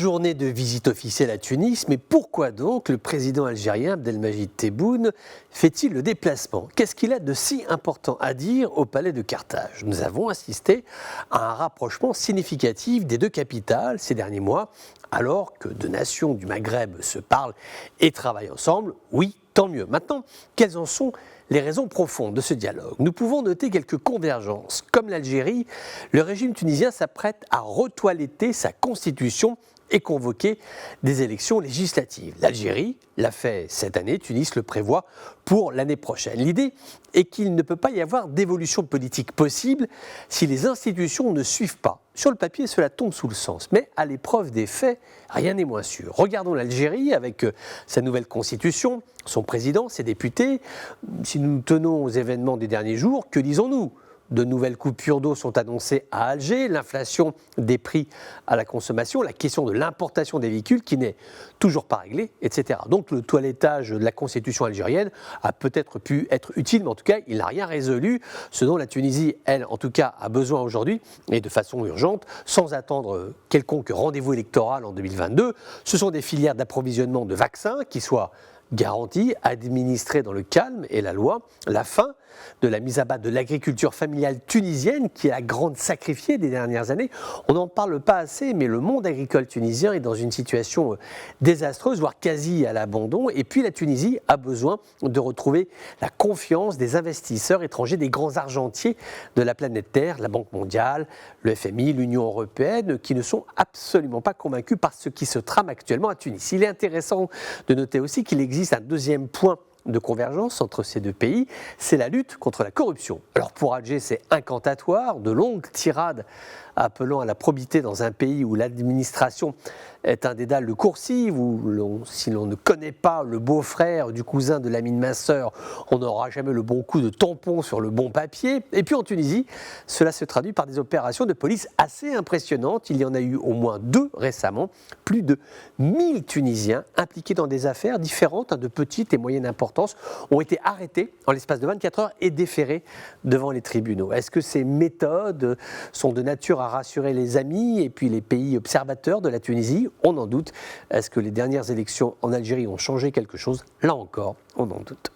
journées de visite officielle à Tunis, mais pourquoi donc le président algérien Abdelmadjid Tebboune fait-il le déplacement? Qu'est-ce qu'il a de si important à dire au palais de Carthage? Nous avons assisté à un rapprochement significatif des deux capitales ces derniers mois, alors que deux nations du Maghreb se parlent et travaillent ensemble. Oui, tant mieux. Maintenant, quelles en sont les raisons profondes de ce dialogue? Nous pouvons noter quelques convergences. Comme l'Algérie, le régime tunisien s'apprête à retoiletter sa constitution et convoquer des élections législatives. L'Algérie l'a fait cette année, Tunis le prévoit pour l'année prochaine. L'idée est qu'il ne peut pas y avoir d'évolution politique possible si les institutions ne suivent pas. Sur le papier, cela tombe sous le sens, mais à l'épreuve des faits, rien n'est moins sûr. Regardons l'Algérie avec sa nouvelle constitution, son président, ses députés. Si nous nous tenons aux événements des derniers jours, que disons-nous ? De nouvelles coupures d'eau sont annoncées à Alger, l'inflation des prix à la consommation, la question de l'importation des véhicules qui n'est toujours pas réglée, etc. Donc le toilettage de la constitution algérienne a peut-être pu être utile, mais en tout cas, il n'a rien résolu. Ce dont la Tunisie, elle, en tout cas, a besoin aujourd'hui, et de façon urgente, sans attendre quelconque rendez-vous électoral en 2022, ce sont des filières d'approvisionnement de vaccins qui soient garantie, administrée dans le calme et la loi, la fin de la mise à bas de l'agriculture familiale tunisienne, qui est la grande sacrifiée des dernières années. On n'en parle pas assez, mais le monde agricole tunisien est dans une situation désastreuse, voire quasi à l'abandon. Et puis la Tunisie a besoin de retrouver la confiance des investisseurs étrangers, des grands argentiers de la planète Terre, la Banque mondiale, le FMI, l'Union européenne, qui ne sont absolument pas convaincus par ce qui se trame actuellement à Tunis. Il est intéressant de noter aussi qu'il existe un deuxième point de convergence entre ces deux pays, c'est la lutte contre la corruption. Alors pour Alger, c'est incantatoire, de longues tirades appelant à la probité dans un pays où l'administration est un dédale de coursive, où si l'on ne connaît pas le beau-frère du cousin de l'ami de ma sœur, on n'aura jamais le bon coup de tampon sur le bon papier. Et puis en Tunisie, cela se traduit par des opérations de police assez impressionnantes. Il y en a eu au moins 2 récemment, plus de 1000 Tunisiens impliqués dans des affaires différentes, de petite et moyenne importance, ont été arrêtés en l'espace de 24 heures et déférés devant les tribunaux. Est-ce que ces méthodes sont de nature à rassurer les amis et puis les pays observateurs de la Tunisie? On en doute. Est-ce que les dernières élections en Algérie ont changé quelque chose? Là encore, on en doute.